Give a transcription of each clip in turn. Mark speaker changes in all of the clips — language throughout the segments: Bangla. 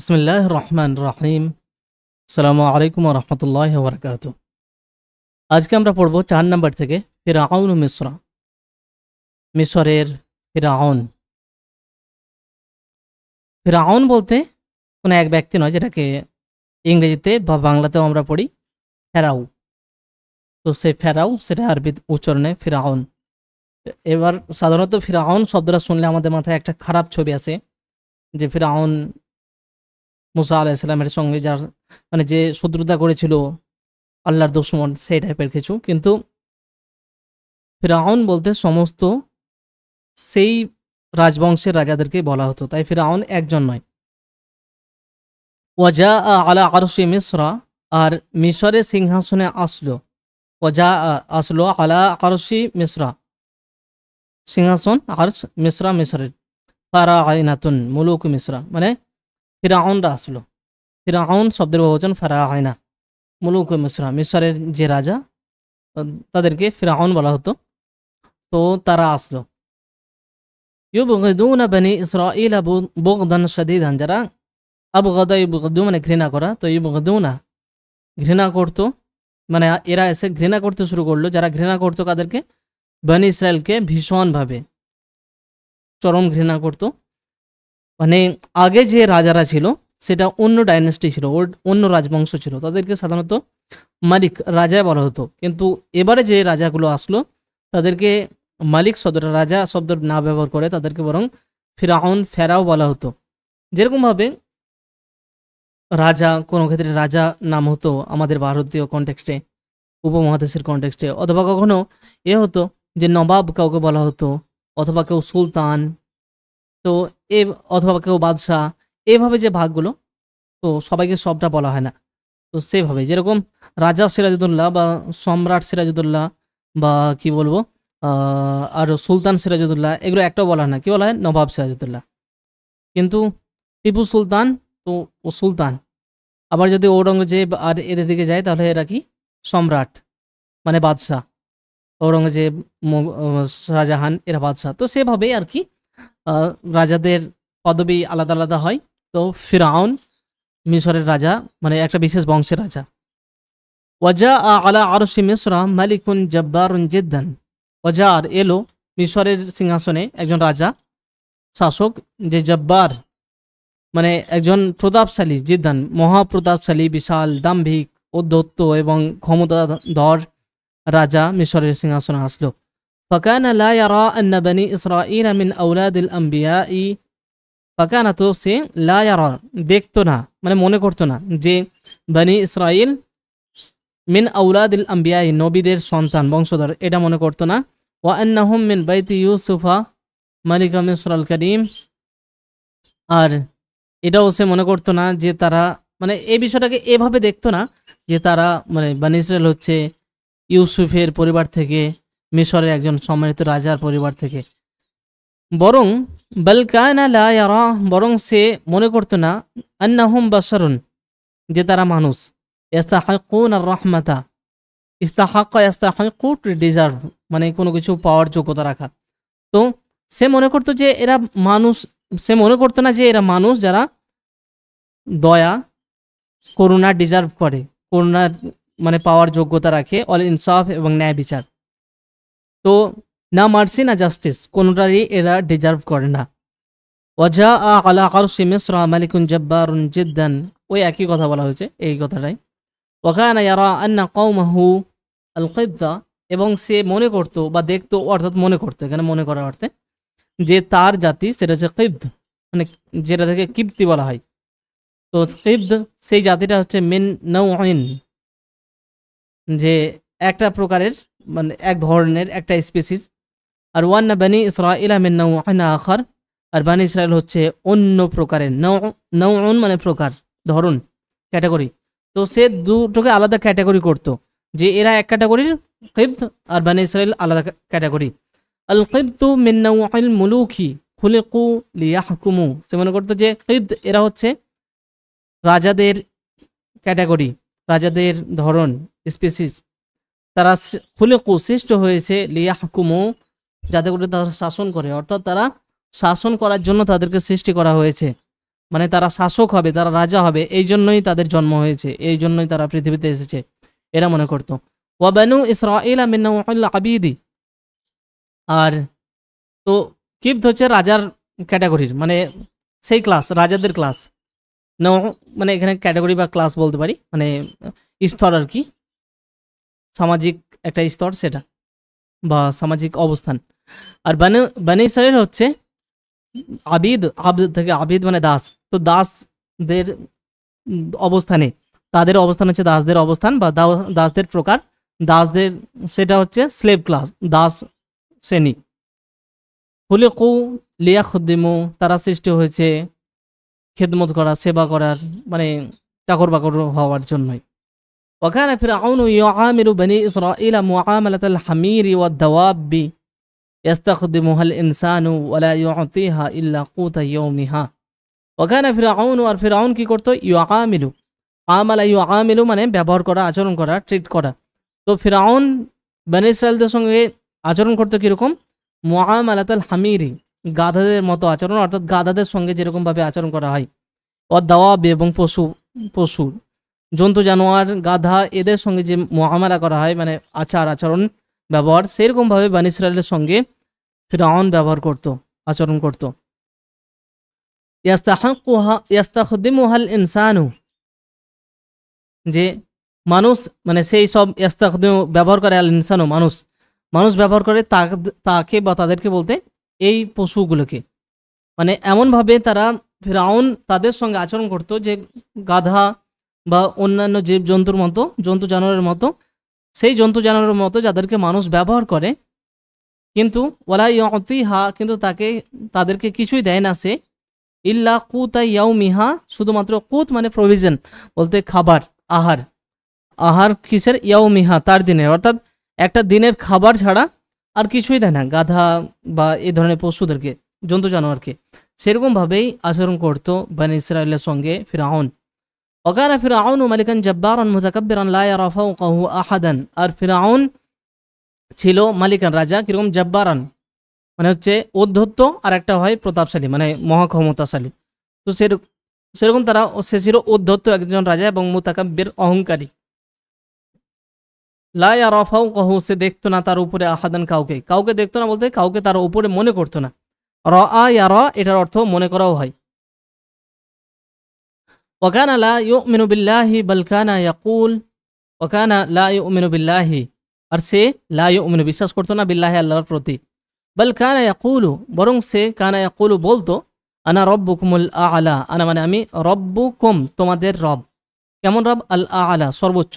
Speaker 1: বিসমিল্লাহির রহমানির রহিম। আসসালামু আলাইকুম ওয়া রাহমাতুল্লাহি ওয়া বারাকাতুহু। আজকে আমরা পড়ব ৪ নাম্বার থেকে ফিরআউন ও মিসর। মিসরের ফিরআউন। ফিরআউন বলতে কোনো এক ব্যক্তি নয়, যেটাকে ইংরেজিতে বা বাংলাতেও আমরা পড়ি ফেরাও। তো সেই ফেরাও সেটা আরবি উচ্চারণে ফিরআউন। এবার সাধারণত ফিরআউন শব্দটা শুনলে আমাদের মাথায় একটা খারাপ ছবি আসে, যে ফিরআউন মুসা আলাইহিস সালামের সঙ্গে যার যে শত্রুতা করেছিল, আল্লাহর দুশমন, সেই টাইপের কিছু। কিন্তু ফিরআউন বলতে সমস্ত সেই রাজবংশের রাজাদেরকে বলা হতো, তাই ফিরআউন একজন নয়। ওয়াজা আলা আরশি মিসরা, আর মিশরের সিংহাসনে আসলো। ওয়াজা আসলো আলা আরশি মিসরা, সিংহাসন আরশ, মিসরা মিশরের। ফারাআইনাতুন মুলুক মিসরা, মানে ফিরআউনরা আসলো। ফিরআউন শব্দের বহুবচন ফারাআইনা। মুলুক মিসরা, মিশরের যে রাজা তাদেরকে ফিরআউন বলা হতো। তো তারা আসলো। ইউবগিদুনা বনি ইসরাঈল বুগদান শাদীদান, যারা আবগাদা ইউবগিদু মানে ঘৃণা করা, তো ইউবগিদুনা ঘৃণা করতো, মানে এরা এসে ঘৃণা করতে শুরু করলো। যারা ঘৃণা করতো কাদেরকে? বনি ইসরায়েলকে ভীষণভাবে, চরম ঘৃণা করত। মানে আগে যে রাজারা ছিল সেটা অন্য ডাইনেস্টি ছিল, অন্য রাজবংশ ছিল, তাদেরকে সাধারণত মালিক, রাজা বলা হতো। কিন্তু এবারে যে রাজাগুলো আসলো তাদেরকে মালিক শব্দটা, রাজা শব্দ না ব্যবহার করে তাদেরকে বরং ফিরআউন, ফেরাও বলা হতো। যেরকমভাবে রাজা, কোনো ক্ষেত্রে রাজা নাম হতো আমাদের ভারতীয় কনটেক্সটে, উপমহাদেশের কনটেক্সটে, অথবা কখনো এ হতো যে নবাব কাউকে বলা হতো, অথবা কেউ সুলতান, তো এ অথবা কেউ বাদশাহ, এভাবে যে ভাগগুলো, তো সবাইকে সবটা বলা হয় না। তো সেভাবে যেরকম রাজা সিরাজউদ্দৌলা বা সম্রাট সিরাজউদ্দৌলা বা কি বলবো আর সুলতান সিরাজউদ্দৌলা, এগুলো একটাও বলা হয় না, কি বলা হয়? নবাব সিরাজউদ্দৌলা। কিন্তু টিপু সুলতান, তো ও সুলতান। আবার যদি ঔরঙ্গজেব আর এদের দিকে যায় তাহলে এরা কি? সম্রাট, মানে বাদশাহ। ঔরঙ্গজেব, শাহজাহান, এরা বাদশাহ। তো সেভাবেই আর কি রাজাদের পদবি আলাদা আলাদা হয়। তো ফিরআউন মিশরের রাজা, মানে একটা বিশেষ বংশের রাজা। ওয়াজা আলা আরশি মিসরা মালিকুন জব্বারুন জিদ্দান। ওয়াজার এলো মিশরের সিংহাসনে একজন রাজা, শাসক, যে জব্বার, মানে একজন প্রতাপশালী, জিদ্দান মহাপ্রতাপশালী, বিশাল, দাম্ভিক, উদ্ধত্ত এবং ক্ষমতাধর রাজা মিশরের সিংহাসনে আসলো। ফাকানা লা ইয়ারা আন্না বনি ইসরাঈল মিন আওলাদিল আম্বিয়াই। ফাকানা, তো সে, লা ইয়ারা দেখতো না, মানে মনে করতো না, যে বনি ইসরাঈল মিন আওলাদিল আম্বিয়াই নবীদের সন্তান, বংশধর, এটা মনে করতো না। ওয়া আন্নাহুম মিন বাইতি ইউসুফা মালিকা মিসরাল করিম, আর এটাও সে মনে করতো না যে তারা, মানে এই বিষয়টাকে এভাবে দেখতো না যে তারা, মানে বনি ইসরাঈল হচ্ছে ইউসুফের পরিবার থেকে, মিশরের একজন সম্মানিত রাজার পরিবার থেকে। বরং বাল কানা লা ইয়ারা, বরং সে মনে করতো না, আন্নাহুম বাশারুন, যে তারা মানুষ, ইস্তাহিকুন আর রাহমাতা, ইস্তাহাক্কা ইস্তাহিকু, টু ডিজার্ভ, মানে কোনো কিছু পাওয়ার যোগ্যতা রাখা। তো সে মনে করতো যে এরা মানুষ, সে মনে করতো না যে এরা মানুষ যারা দয়া, করুণা ডিজার্ভ করে, করুণার মানে পাওয়ার যোগ্যতা রাখে, অল ইনসাফ এবং ন্যায় বিচার। তো না মার্সি না জাস্টিস, কোনোটারই এরা ডিজার্ভ করে না। ওয়াজা আলা আরশি মিসরা মালিকুন জব্বারুন জিদ্দান, ওই একই কথা বলা হয়েছে, এই কথাটাই। ওয়াকানা ইয়ারা আন্না কওমাহু আল কিবতা, এবং সে মনে করতো বা দেখতো, অর্থাৎ মনে করতো, এখানে মনে করার অর্থে, যে তার জাতি সেটা হচ্ছে কিবত, মানে যেটা থেকে কিবতি বলা হয়। তো কিবত সেই জাতিটা হচ্ছে মিন নাউইন, যে একটা প্রকারের, মানে এক ধরনের, একটা স্পিসিস। আর ওয়ান্না বনি ইসরাঈল মিন নাউইন আখার, আর বনি ইসরাঈল হচ্ছে অন্য প্রকারের। নাউন মানে প্রকার, ধরন, ক্যাটাগরি। তো সে দুটোকে আলাদা ক্যাটাগরি করতো, যে এরা এক ক্যাটাগরির কিবত, আর বনি ইসরাঈল আলাদা ক্যাটাগরি। আল কিবতু মিন নাউইল মুলুকি খুলিকু লিয়াহকুমু, সে মনে করতো যে কিবত এরা হচ্ছে রাজাদের ক্যাটাগরি, রাজাদের ধরন, স্পিসিস। তারা খুলিকু, সৃষ্ট হয়েছে, লিয়াহকুমু, যাতে করে তারা শাসন করে, অর্থাৎ তারা শাসন করার জন্য তাদেরকে সৃষ্টি করা হয়েছে। মানে তারা শাসক হবে, তারা রাজা হবে, এই জন্যই তাদের জন্ম হয়েছে, এই জন্যই তারা পৃথিবীতে এসেছে, এরা মনে করতো। ওয়া বানু ইসরাঈলা মিন নাওঈল আবিদি, আর তো কিবত হচ্ছে রাজার ক্যাটাগরির, মানে সেই ক্লাস, রাজাদের ক্লাস। নৌ মানে এখানে ক্যাটাগরি বা ক্লাস বলতে পারি, মানে স্তর আর কি, সামাজিক একটা স্তর সেটা, বা সামাজিক অবস্থান। আর বানি ইসরাইল হচ্ছে আবিদ, আবদ থেকে আবিদ মানে দাস, তো দাসদের অবস্থানে, তাদের অবস্থান হচ্ছে দাসদের অবস্থান বা দাসদের প্রকার, দাসদের সেটা হচ্ছে স্লেভ ক্লাস, দাস শ্রেণী। খুলিকু লিয়াখদিমু, তারা সৃষ্টি হয়েছে খেদমত করা, সেবা করার, মানে চাকর বাকর হওয়ার জন্যই। وكان فرعون يعامل بني إسرائيل معاملة الحمير والدواب يستخدمها الإنسان ولا يعطيها إلا قوت يومها। وكان فرعون, আর ফিরাউন কি করতো, ইউআমিলু, আমালা ইউআমিলু মানে ব্যবহার করা, আচরণ করা, ট্রিট করা। তো ফিরাউন বনি ইসরাইলদের সঙ্গে আচরণ করতো কিরকম, মুআমালাতাল হামিরি, গাধাদের মতো আচরণ, অর্থাৎ গাধাদের সঙ্গে যেরকম ভাবে আচরণ করা হয়। ও দাওয়াব, এবং পশু জন্তু জানোয়ার, গাধা, এদের সঙ্গে যে মুআমালা করা হয়, মানে আচরণ ব্যবহার, সেরকম ভাবে বনি ইসরাইলের সঙ্গে ফিরাউন ব্যবহার করত, আচরণ করত। ইয়াস্তাখদিমুহাল ইনসানু, যে মানুষ, মানে সেই সব ইয়াস্তাখদিমু ব্যবহার করে, আল ইনসানু মানুষ ব্যবহার করে তাকে বা তাদেরকে বলতে এই পশুগুলোকে, মানে এমনভাবে তারা, ফিরাউন তাদের সঙ্গে আচরণ করত যে গাধা বা অন্যান্য জীবজন্তুর মতো, জন্তু জানোয়ারের মতো, সেই জন্তু জানোয়ারের মতো যাদেরকে মানুষ ব্যবহার করে, কিন্তু ওয়ালা ইউতিহা, কিন্তু তাদেরকে কিছুই দেয় না সে, ইল্লা কুতা ইয়াউমিহা, শুধুমাত্র কুত মানে প্রভিজন বলতে খাবার, আহার কিসের, ইয়াউমিহা তার দিনের, অর্থাৎ একটা দিনের খাবার ছাড়া আর কিছুই দেয় না গাধা বা এই ধরনের পশুদেরকে, জন্তু জানোয়ারকে। সেরকমভাবেই আচরণ করতো বনি ইসরাইলের সঙ্গে ফিরাউন। ওয়াকানা ফিরাউন মালিকান জাব্বারান মুতাকাব্বিরান লা ইয়ারা ফাওকাহু আহাদান, আর ফিরাউন ছিল মালিকান রাজা, কিরকম, জাব্বারান মানে হচ্ছে উদ্ধত্ত, আর একটা হয় প্রতাপশালী, মানে মহাক্ষমতাশালী। তো সেরকম সে ছিল উদ্ধত্ত একজন রাজা, এবং মুতাকাব্বির অহংকারী। লা ইয়ারা ফাওকাহু, সে দেখতো না তার উপরে আহাদান কাউকে দেখতো না, বলতে কাউকে তার উপরে মনে করতো না। রাআ ইয়ারা, এটার অর্থ মনে করাও হয়। ওয়াকানা লা ইউমিনু বিল্লাহি বাল কানা ইয়াকুল, ওয়াকানা লা ইউমিনু বিল্লাহি, আর সে লা ইউমিনু বিশ্বাস করতো না, বিল্লাহি আল্লাহর প্রতি, বাল কানা ইয়াকুলু, বরং সে কানা ইয়াকুলু বলতো, আনা রব্বুকুমুল আ'লা, আনা মানে আমি, রব্বুকুম তোমাদের রব, কেমন রব, আল আ'লা সর্বোচ্চ,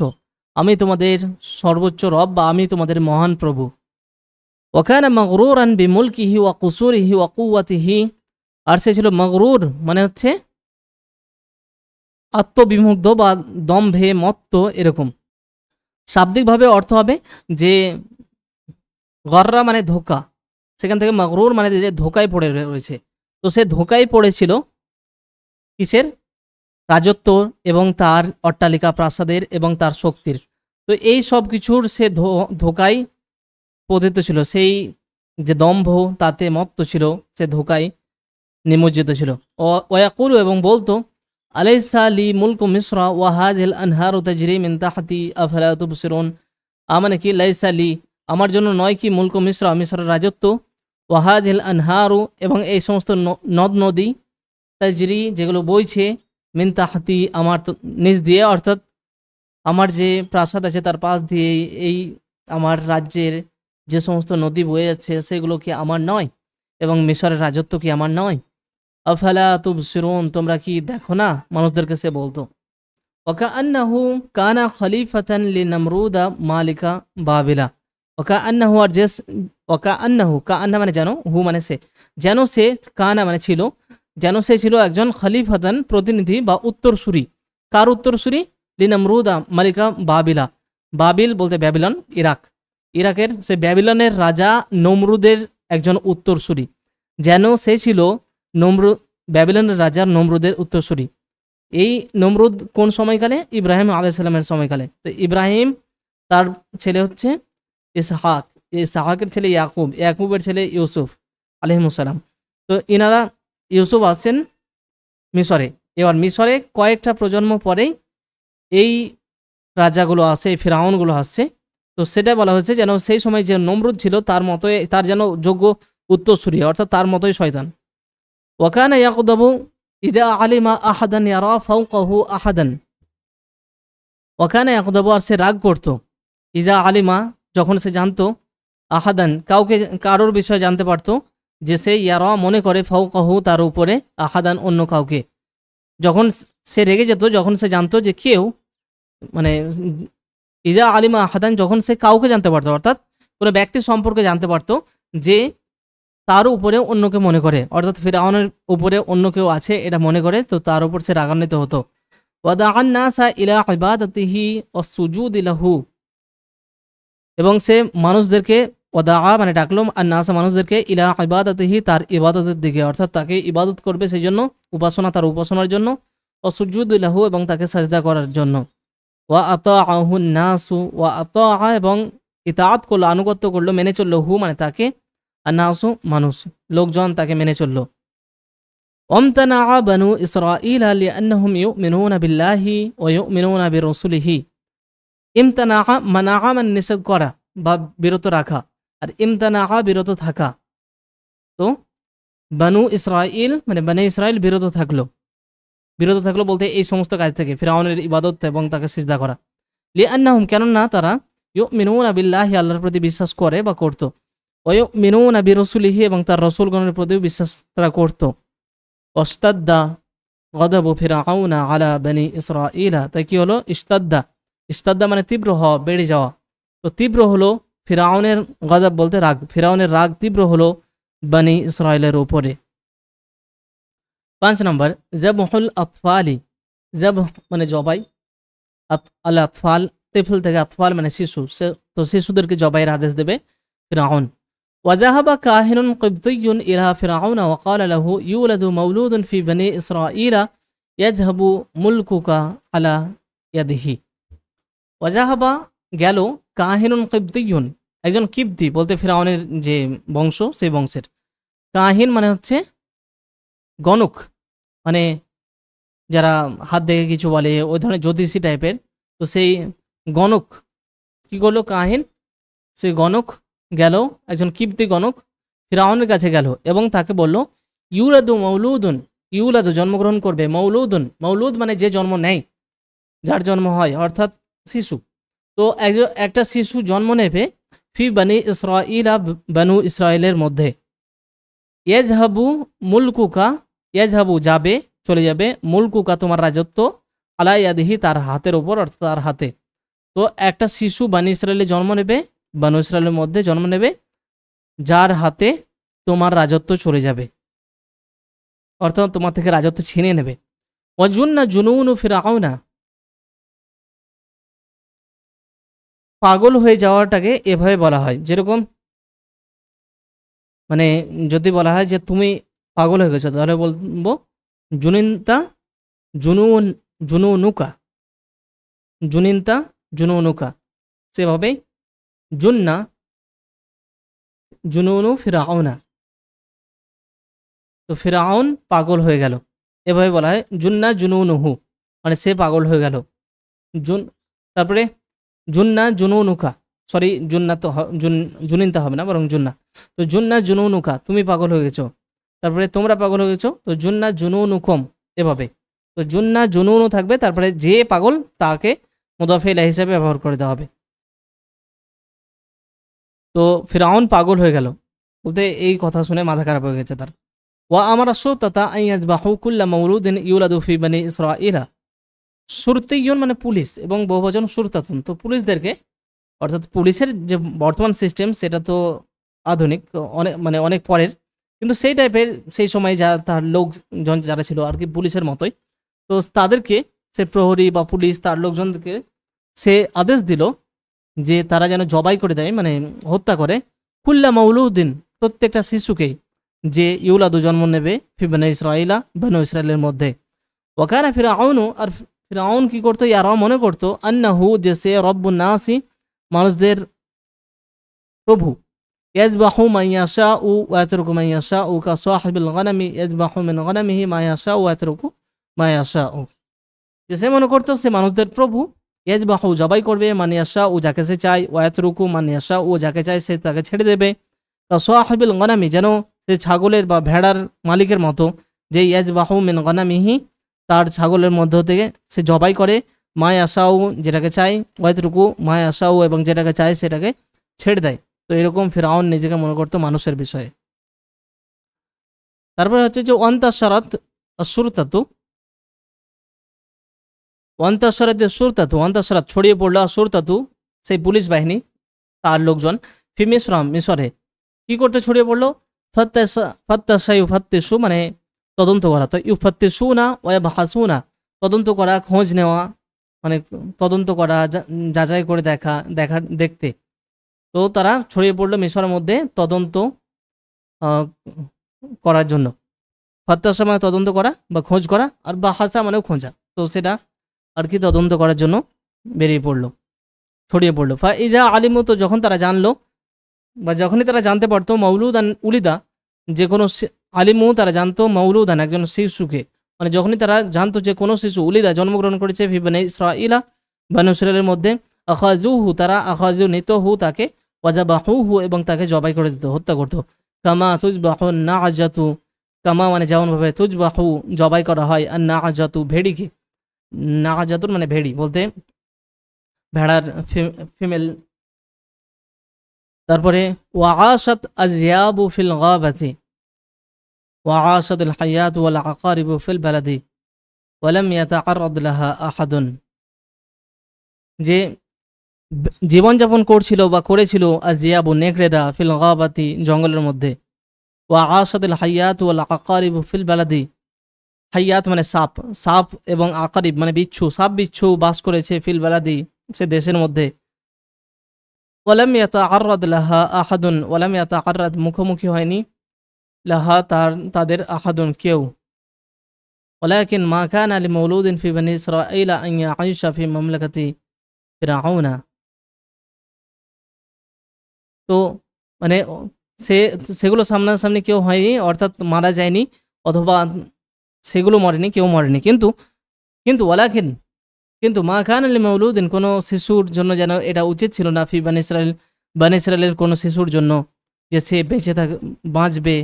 Speaker 1: আমি তোমাদের সর্বোচ্চ রব, বা আমি তোমাদের মহান প্রভু। ওয়াকানা মাগরুরান বিমুলকিহি ওয়া কুসুরিহি ওয়া কুওয়াতিহি, আর সে ছিল মাগরুর মানে হচ্ছে আত্মবিমুগ্ধ বা দম্ভে মত্ত, এরকম। শাব্দিকভাবে অর্থ হবে যে গররা মানে ধোকা, সেখান থেকে মাগরুর মানে যে ধোকায় পড়ে রয়েছে। তো সে ধোকায় পড়েছিল কিসের, রাজত্ব এবং তার অট্টালিকা প্রাসাদের এবং তার শক্তির। তো এই সব কিছুর সে ধোকায় পতিত ছিল, সেই যে দম্ভ তাতে মত্ত ছিল, সে ধোকায় নিমজ্জিত ছিল। ওয়াকুলু, এবং বলতো, আলাইসা লি মুলকু মিসরা ওয়া হাযিহিল আনহারু তাজরি মিন তাহতি আফালা তুবসিরুন, মানে কি, লাইসা লি আমার জন্য নয় কি, মুলকু মিসরা মিসরের রাজত্ব, ওয়া হাযিহিল আনহারু এবং এই সমস্ত নদ নদী, তাজরি যেগুলো বইছে, মিন তাহতি আমার নিজ দিয়ে, অর্থাৎ আমার যে প্রাসাদ আছে তার পাশ দিয়ে এই আমার রাজ্যের যে সমস্ত নদী বয়ে যাচ্ছে সেগুলো কি আমার নয়, এবং মিশরের রাজত্ব কি আমার নয়। আফালা তুবসিরুন, তোমরা কি দেখো না, মানুষদেরকে সে বলতো। ওয়াকান্নাহু কানা খলিফাতান লিনামরুদা মালিকা বাবিলা, ওয়াকান্নাহু, আর যে ওয়াকান্নাহু, কান্না মানে যেন, হু মানে সে, যেন সে, কানা মানে ছিল, যেন সে ছিল একজন খলিফাতান প্রতিনিধি বা উত্তরসূরি। কার উত্তরসূরি, লিনামরুদা মালিকা বাবিলা, বাবিল বলতে ব্যাবিলন, ইরাকের সে ব্যাবিলনের রাজা নমরুদের একজন উত্তরসূরি, যেন সে ছিল ব্যাবিলনের রাজার নমরুদের উত্তরসূরি। এই নমরুদ কোন সময়কালে, ইব্রাহিম আলাইহিস সালামের সময়কালে। তো ইব্রাহিম, তার ছেলে হচ্ছে ইসহাক, ইসহাকের ছেলে ইয়াকুব, ইয়াকুবের ছেলে ইউসুফ আলাইহিস সালাম। তো ইনারা, ইউসুফ আছেন মিশরে। এবার মিশরে কয়েকটা প্রজন্ম পরেই এই রাজাগুলো আসছে, এই ফেরাউনগুলো আসছে। তো সেটা বলা হয়েছে যেন সেই সময় যে নমরুদ ছিল তার মতোই, তার যেন যোগ্য উত্তরসূরি, অর্থাৎ তার মতোই শয়তান। ওয়াকানা ইয়াকদাবু ইদা আলিমা আহাদান ইয়ারা ফাওকাহু আহাদান। ওয়াকানা ইয়াকদাবু, আর সে রাগ করত, ইদা আলিমা যখন সে জানতো, আহাদান কাউকে, কারোর বিষয়ে জানতে পারতো, যে সে ইয়ারা মনে করে, ফাওকাহু তার উপরে, আহাদান অন্য কাউকে। যখন সে রেগে যেত যখন সে জানতো যে কেউ, মানে ইজা আলিমা আহাদান, যখন সে কাউকে জানতে পারতো, অর্থাৎ কোনো ব্যক্তি সম্পর্কে জানতে পারতো যে তার উপরে অন্যকে মনে করে, অর্থাৎ ফিরআউনের উপরে অন্য কেউ আছে এটা মনে করে, তো তার উপর সে রাগান্বিত হতো। ওয়াদাআন নাসা ইলা ইবাদাতিহি ওয়াসসুজুদি লাহু, এবং সে মানুষদেরকে, ওয়াদাআ মানে ডাকলো, আর নাসা মানুষদেরকে, ইলা ইবাদাতিহি তার ইবাদতের দিকে, অর্থাৎ তাকে ইবাদত করবে সেই জন্য, উপাসনা তার উপাসনার জন্য, ওয়াসসুজুদি লাহু এবং তাকে সাজদা করার জন্য। ওয়া আতাআহু নাসু, ওয়া আতাআ এবং ইতাআত করলো, আনুগত্য করলো, মেনে চললো, হু মানে তাকে, আর নাসু মানুষ, লোকজন তাকে মেনে চললো। ওয়ামতানাআ বানু ইসরাঈল লিআন্নাহুম ইউমিনুনা বিল্লাহি ওয়া ইউমিনুনা বিরাসূলিহি। ইমতানাআ, মানাআ মানে নিষেধ করা বা বিরত রাখা, আর ইমতানাআ বিরত থাকা। তো বানু ইসরাঈল মানে বনে ইসরাঈল বিরত থাকলো, বিরত থাকলো বলতে এই সমস্ত কাজ থেকে, ফিরআউনের ইবাদত এবং তাকে সিজদা করা। লিআন্নাহুম, কেননা তারা, ইউমিনুনা বিল্লাহি আল্লাহর প্রতি বিশ্বাস করে বা করত, ওয়া ইউমিনুনা বিরাসূলিহি এবং তার রাসূলগণের প্রতি বিশ্বাস তারা করত। ওয়াস্তাদ্দা গদাবু ফিরআউনা আলা বনি ইসরাঈলা, তাই কি হলো, ইস্তাদ্দা, ইস্তাদ্দা মানে তীব্র হওয়া, বেড়ে যাওয়া। তো তীব্র হলো ফিরআউনের, গদাব বলতে রাগ, ফিরআউনের রাগ তীব্র হলো বনি ইসরাঈলের উপরে। 5 নম্বর, যাবহুল আতফালি, যাবহ মানে জবাই, আল আতফাল, তিফল থেকে আতফাল মানে শিশু, তো শিশুদেরকে জবাইয়ের আদেশ দেবে ফিরআউন। ওয়াজাহাবা কাহিনুন কিবতিয়ুন ইলা ফিরআউন ওয়াকালা লাহু ইউলাদু মাউলুদুন ফি বনি ইসরাঈলা ইয়াযহাবু মুলকুকা আলা ইয়াদিহি। ওয়াজাহাবা গেল, কাহিনুন কিবতিয়ুন একজন কিবতি বলতে ফিরআউনের যে বংশ, সেই বংশের। কাহিন মানে হচ্ছে গণক, মানে যারা হাত দেখে কিছু বলে, ওই ধরনের জ্যোতিষী টাইপের। তো সেই গণক কি করলো, কাহিন, সেই গণক গেল, একজন কিবতি গণক ফিরআউনের কাছে গেল এবং তাকে বলল, ইউলাদু মাউলুদুন, ইউলাদু জন্মগ্রহণ করবে, মাউলুদুন, মাউলুদ মানে যে জন্ম নেয়, যার জন্ম হয়, অর্থাৎ শিশু। তো একটা শিশু জন্ম নেবে ফি বনি ইসরাঈলা, বনু ইসরাঈলের মধ্যে। ইয়াযহাবু মুলকুকা, ইয়াযহাবু যাবে, চলে যাবে, মুলকুকা তোমার রাজত্ব, আলা ইয়াদিহি তার হাতের উপর, অর্থাৎ তার হাতে। তো একটা শিশু বনি ইসরাঈলে জন্ম নেবে, বনু ইসরাঈলের মধ্যে জন্ম নেবে, যার হাতে তোমার রাজত্ব চলে যাবে, অর্থাৎ তোমার থেকে রাজত্ব ছিনিয়ে নেবে। ওয়াজুন্না জুনুনু ফিরআউনা, পাগল হয়ে যাওয়াটাকে এভাবে বলা হয়, যেরকম মানে যদি বলা হয় যে তুমি পাগল হয়ে গেছো, তাহলে বলবো জুনিন্তা জুনুন, জুনুনুকা, জুনিন্তা জুনুনুকা। সেভাবেই জুন্না জুনুনু ফিরআউনা, তো ফিরআউন পাগল হয়ে গেল, এভাবে বলা হয় জুন্না জুনুনুহু, মানে সে পাগল হয়ে গেল। তারপরে জুন্না জুনুনুকা, সরি জুন্না তো জুনিনতা হবে না, বরং জুন্না। তো জুন্না জুনুনুকা, তুমি পাগল হয়ে গেছো। তারপরে তোমরা পাগল হয়ে গেছো, তো জুন্না জুনুনুকুম, এভাবে। তো জুন্না জুনুনু থাকবে, তারপরে যে পাগল তাকে মুদাফে ইলাইহি হিসেবে ব্যবহার করে দেওয়া হবে। তো ফিরআউন পাগল হয়ে গেল বলতে এই কথা শুনে মাথা খারাপ হয়ে গেছে তার। ওয়া আমারা সুরতাতা আন ইয়াযবাহু কুল্লা মাউলুদিন ইউলাদু ফি বনি ইসরাঈলা। সুরতিয়ুন মানে পুলিশ এবং বহুবচন সুরতাতুন, তো পুলিশদেরকে, অর্থাৎ পুলিশের যে বর্তমান সিস্টেম সেটা তো আধুনিক, অনেক মানে অনেক পরের, কিন্তু সেই টাইপের সেই সময় যা তার লোকজন যারা ছিল আর কি পুলিশের মতোই, তো তাদেরকে সে প্রহরী বা পুলিশ তার লোকজনকে সে আদেশ দিল যে তারা যেন জবাই করে দেয়, মানে হত্যা করে, কুল্লা মাউলুদ্দিন প্রত্যেকটা শিশুকেই, যে ইউলাদু জন্ম নেবে ফি বনি ইসরাঈলা বনু ইসরাঈলের মধ্যে। ওয়াকানা ফিরআউনু, আর ফিরআউন কি করতো, ইয়ারা মনে করতো, আন্নাহু যে সে রব্বুন নাসি মানুষদের প্রভু, ইয়াযবাহু মান ইয়াশাউ ওয়া ইয়াতরুকু মান ইয়াশাউ কা সাহিবুল গানামি ইয়াযবাহু মিন গানামিহি মা ইয়াশাউ ওয়া ইয়াতরুকু মা ইয়াশাউ, যে সে মনে করতো সে মানুষদের প্রভু, ইয়াজবাহু জবাই করবে, মান ইয়াশাউ যাকে সে চায়, ওয়ায়াতরুকু মান ইয়াশাউ যাকে চায় সে তাকে ছেড়ে দেবে। তা সাহিবুল গনামি, যেন সে ছাগলের বা ভেড়ার মালিকের মতো, যে ইয়াজবাহু মিন গনামিহি তার ছাগলের মধ্য থেকে সে জবাই করে, মা ইয়াশাউ যেটাকে চায়, ওয়ায়াতরুকু মা ইয়াশাউ এবং যেটাকে চায় সেটাকে ছেড়ে দেয়। তো এরকম ফিরআউন নিজেকে মনে করতো মানুষের বিষয়ে। তারপরে হচ্ছে যে ওয়ান্তাশারাত আশ-শুরতাতু, ওয়ান্তাশারাত ছড়িয়ে পড়লো আশ-শুরতাতু সেই পুলিশ বাহিনী তার লোকজন, ফি মিসরাম মিশরে, কি করতে ছড়িয়ে পড়লো, ফাত্তাশা ইউফাত্তিশু মানে তদন্ত করা, তো ইউফাত্তিশুনা ওয়া ইয়াবহাসুনা তদন্ত করা, খোঁজ নেওয়া মানে তদন্ত করা, যাচাই করে দেখতে। তো তারা ছড়িয়ে পড়লো মিশরের মধ্যে তদন্ত করার জন্য। ফাত্তাশা মানে তদন্ত করা বা খোঁজ করা, আর বাহাসা মানেও খোঁজা, তো সেটা আর কি তদন্ত করার জন্য বেরিয়ে পড়লো, ছড়িয়ে পড়লো। ফাইজা আলিমু, তো যখন তারা জানলো বা যখনই তারা জানতে পারতো, মৌলুদান উলিদা যে কোনো আলিমু তারা জানতো, মৌলুদান একজন শিশুকে, মানে যখনই তারা জানতো যে কোনো শিশু উলিদা জন্মগ্রহণ করেছে, ফি বনি ইসরাঈলা বনি ইসরাঈলের মধ্যে, আখাজুহু তারা আখাজু নিত হু তাকে, ওয়াজাবাহুহু এবং তাকে জবাই করে দিত, হত্যা করতো। কামা তুজবাহুন নাআজাতু, কামা মানে যেমনভাবে, তুজবাহু জবাই করা হয়, আর নাআজাতু ভেড়িকে, নাআজাতুন মানে ভেড়ি বলতে ভেড়ার ফিমেল। তারপরে ওয়াআশাত আযয়াবু ফিল গাবাতি ওয়াআশাত আল হায়াত ওয়াল আকারিবু ফিল বালাদি ওয়ালাম ইয়াতাআররাদ লাহা আহাদুন, যে জীবনযাপন করছিল বা করেছিল আযয়াবু নেকড়েরা, ফিল গাবাতি জঙ্গলের মধ্যে, ওয়াআশাত আল হায়াত ওয়াল আকারিবু ফিল বালাদি, হাইয়াত মানে সাপ, সাপ এবং আকারিব মানে বিচ্ছু, সাপ বিচ্ছু বাস করেছে, ফিল বালাদি সে দেশের মধ্যে। ওয়ালাম ইয়াতাআররাদ লাহা আহাদুন, ওয়ালাম ইয়াতাআররাদ মুখোমুখি হয়নি, লাহা তাদের আহাদুন কেউ। ওয়ালাকিন মা কানা লিমাউলুদিন ফি বনি ইসরাঈলা আন ইয়াঈশা ফি মামলাকাতি ফিরআউনা, তো মানে সেগুলো সামনাসামনি কেউ হয়নি, অর্থাৎ মারা যায়নি অথবা সেগুলো মরেনি, কেউ মরেনি, কিন্তু ওয়ালাকিন কিন্তু মা কানা লিমাউলুদিন কোনো শিশুর জন্য যেন এটা উচিত ছিল না, ফি বনি ইসরাঈলের কোনো শিশুর জন্য যে সে বেঁচে বাঁচবে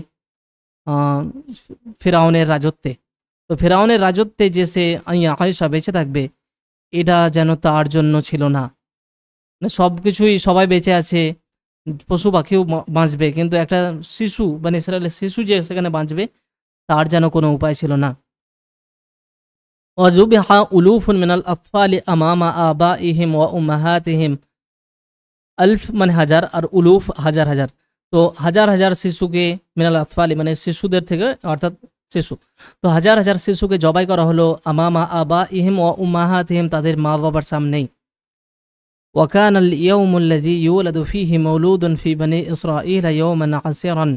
Speaker 1: ফিরআউনের রাজত্বে, তো ফিরআউনের রাজত্বে যে সে আয়েশা বেঁচে থাকবে এটা যেন তার জন্য ছিল না। মানে সব কিছুই সবাই বেঁচে আছে, পশু পাখিও বাঁচবে, কিন্তু একটা শিশু বনি ইসরাঈলের শিশু যে সেখানে বাঁচবে তার যেন কোনো উপায় ছিল না। ওয়াজুবিহা উলুফুন মিনাল আতফালি আমামা আবাইহিম ওয়া উম্মাহাতিহিম, আলফ মানে হাজার আর উলুফ হাজার হাজার, তো হাজার হাজার শিশুকে, মিনাল আতফালি মানে শিশুদের থেকে অর্থাৎ শিশু, তো হাজার হাজার শিশুকে জবাই করা হলো, আমামা আবাইহিম ওয়া উম্মাহাতিহিম তাদের মা বাবার সামনেই। ওয়াকানাল ইয়াউমুল্লাযী ইউলাদু ফীহি মাওলুদুন ফী বনী ইসরাঈলা ইয়াওমান আসিরান,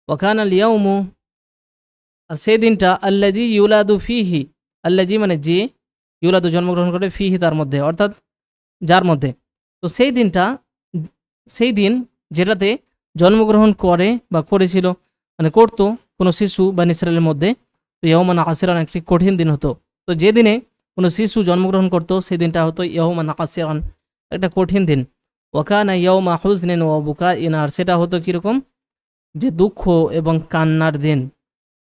Speaker 1: ওয়াকানাল ইয়াউমু আর সেই দিনটা, আল্লাযী ইউলাদু ফীহি, আল্লাযী মানে যে, ইউলাদু জন্মগ্রহণ করে, ফীহি তার মধ্যে অর্থাৎ যার মধ্যে, তো সেই দিনটা, সেই দিন যেটাতে জন্মগ্রহণ করে বা করেছিল মানে করতো কোনো শিশু বনী ইসরাঈলের মধ্যে, তো ইয়াওমান আসিরান একটি কঠিন দিন হতো। তো যে দিনে কোনো শিশু জন্মগ্রহণ করতো সেই দিনটা হতো ইয়াওমান আসিরান, একটা কঠিন দিন। ওয়াকানা ইয়াওমা হুজনিন ওয়া বুকাইন, আর সেটা হতো কীরকম, যে দুঃখ এবং কান্নার দিন।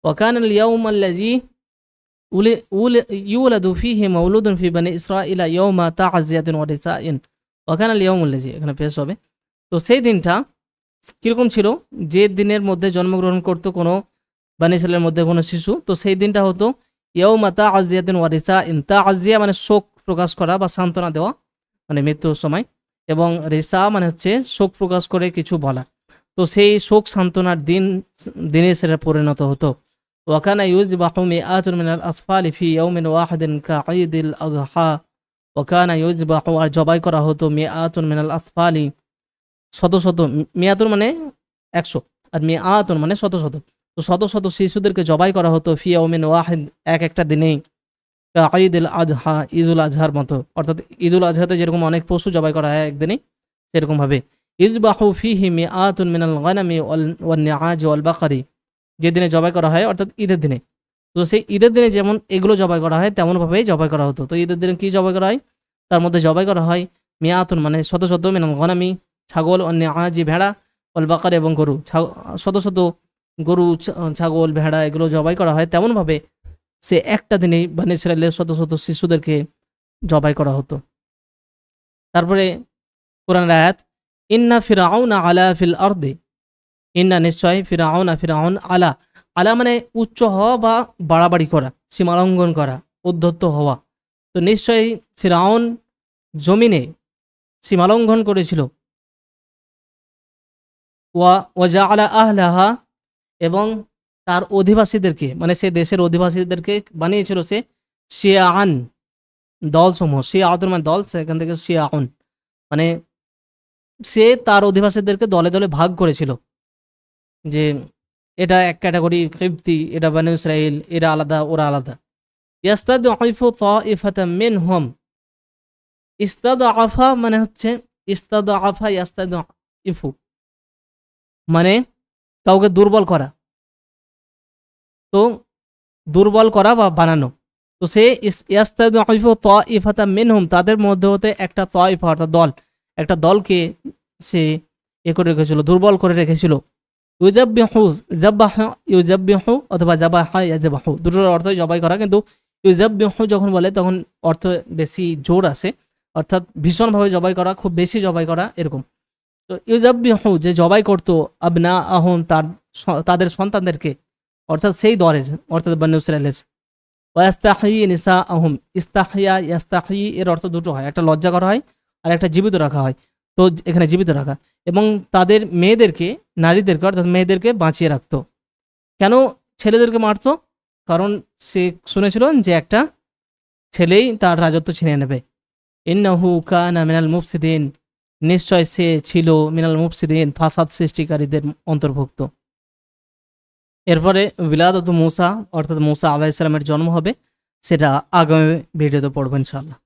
Speaker 1: ওয়াকানাল ইয়াউমাল্লাযী ইউলাদু ফীহি মাওলুদুন ফী বনী ইসরাঈলা ইয়াওমা তা'যিয়াতিন ওয়া রিসাইন, ওয়াকানাল ইয়াউমুল্লাযী এখানে পেশ হবে। তো সেই দিনটা কীরকম ছিল, যে দিনের মধ্যে জন্মগ্রহণ করতো কোনো বনী ইসরাঈলের মধ্যে কোনো শিশু, তো সেই দিনটা হতো ইয়াওমা তা'যিয়াতিন ওয়া রিসাইন, তা'যিয়া মানে শোক প্রকাশ করা বা সান্ত্বনা দেওয়া মানে মৃত্যুর সময়, এবং রিসা মানে হচ্ছে শোক প্রকাশ করে কিছু বলা, তো সেই শোক সান্ত্বনার দিনে সেটা পরিণত হতো। ওয়াকানা ইউযবাহু মিআতুন মিনাল আতফালি ফি ইয়াউমিন ওয়াহিদিন কাঈদিল আযহা, ওয়াকানা ইউযবাহু আর জবাই করা হতো, মিআতুন মিনাল আতফালি শত শত, মিআতুন মানে 100 আর মিআতুন মানে শত শত, তো শত শত শিশুদেরকে জবাই করা হতো, ফি ইয়াউমিন ওয়াহিদ একটা দিনেই, কাঈদিল আযহা ঈদুল আজহার মতো, অর্থাৎ ঈদুল আজহাতে যেরকম অনেক পশু জবাই করা হয় একদিনেই, সেরকমভাবে ইযবাহু ফীহি মিআতুন মিনাল গানামি ওয়ান নিআজ ওয়াল বাকারি, যে দিনে জবাই করা হয় অর্থাৎ ঈদের দিনে, তো সেই ঈদের দিনে যেমন এগুলো জবাই করা হয় তেমনভাবেই জবাই করা হতো। তো ঈদের দিনে কী জবাই করা হয়? তার মধ্যে জবাই করা হয় মিয়াতুন মানে শত শত মিনাল গনামি ছাগল, অন্য আজি ভেড়া, অল বাকার এবং গরু, শত শত গরু ছাগল ভেড়া এগুলো জবাই করা হয়। তেমনভাবে সে একটা দিনেই বনী ইসরাইলের শত শত শিশুদেরকে জবাই করা হতো। তারপরে কোরআনের আয়াত, ইন্না ফিরআউনা আলা ফিল আরদি, ইন্না নিশ্চয় ফিরআউন আলা, আলা মানে উচ্চ হওয়া বা বাড়াবাড়ি করা, সীমালঙ্ঘন করা, উদ্ধত্ত হওয়া। তো নিশ্চয়ই ফিরআউন জমিনে সীমালঙ্ঘন করেছিল। ওয়াজা আলা আহলাহা এবং তার অধিবাসীদেরকে মানে সে দেশের অধিবাসীদেরকে বানিয়েছিল সে শিয়াআন দলসমূহ, শিয়াআতুন মানে দল, সেখান থেকে শিয়াআন মানে সে তার অধিবাসীদেরকে দলে দলে ভাগ করেছিল, যে এটা এক ক্যাটাগরি কিবতি, এটা বনী ইসরাইল, এরা আলাদা ওরা আলাদা। ইয়াস্তাদঈফু তাইফাতাম মিনহুম, ইস্তাদআফা মানে হচ্ছে ইস্তাদআফা ইয়াস্তাদঈফু মানে কাউকে দুর্বল করা, তো দুর্বল করা বা বানানো। তো সে ইয়াস্তাদঈফু তাইফাতাম মিনহুম তাদের মধ্যে হতে একটা তাইফা অর্থাৎ দল, একটা দলকে সে করে রেখেছিল, দুর্বল করে রেখেছিল। ইউজাব্বিহু অথবা জাবাহা ইয়াজবাহু দুটোর অর্থই জবাই করা, কিন্তু ইউজাব্বিহু যখন বলে তখন অর্থ বেশি জোর আসে, অর্থাৎ ভীষণভাবে জবাই করা, খুব বেশি জবাই করা এরকম। তো ইউজাব্বিহু যে জবাই করতো আবনা আহম তাদের সন্তানদেরকে, অর্থাৎ সেই দলের অর্থাৎ বনী ইসরাইলের। ওয়াস্তাহয়ি নিসা আহম, ইস্তাহিয়া ইয়াস্তাহি এর অর্থ দুটো হয়, একটা লজ্জা করা হয় আর একটা জীবিত রাখা হয়। তো এখানে জীবিত রাখা, এবং তাদের মেয়েদেরকে নারীদেরকে অর্থাৎ মেয়েদেরকে বাঁচিয়ে রাখতো। কেন ছেলেদেরকে মারতো? কারণ সে শুনেছিল যে একটা ছেলেই তার রাজত্ব ছিনিয়ে নেবে। ইন্নাহু কানা মিনাল মুফসিদিন, নিশ্চয় সে ছিল মিনাল মুফসিদিন ফাসাদ সৃষ্টিকারীদের অন্তর্ভুক্ত। এরপরে বিলাদত মুসা অর্থাৎ মুসা আলাইহিস সালামের জন্ম হবে, সেটা আগামী ভিডিওতে পড়বো ইনশাআল্লাহ।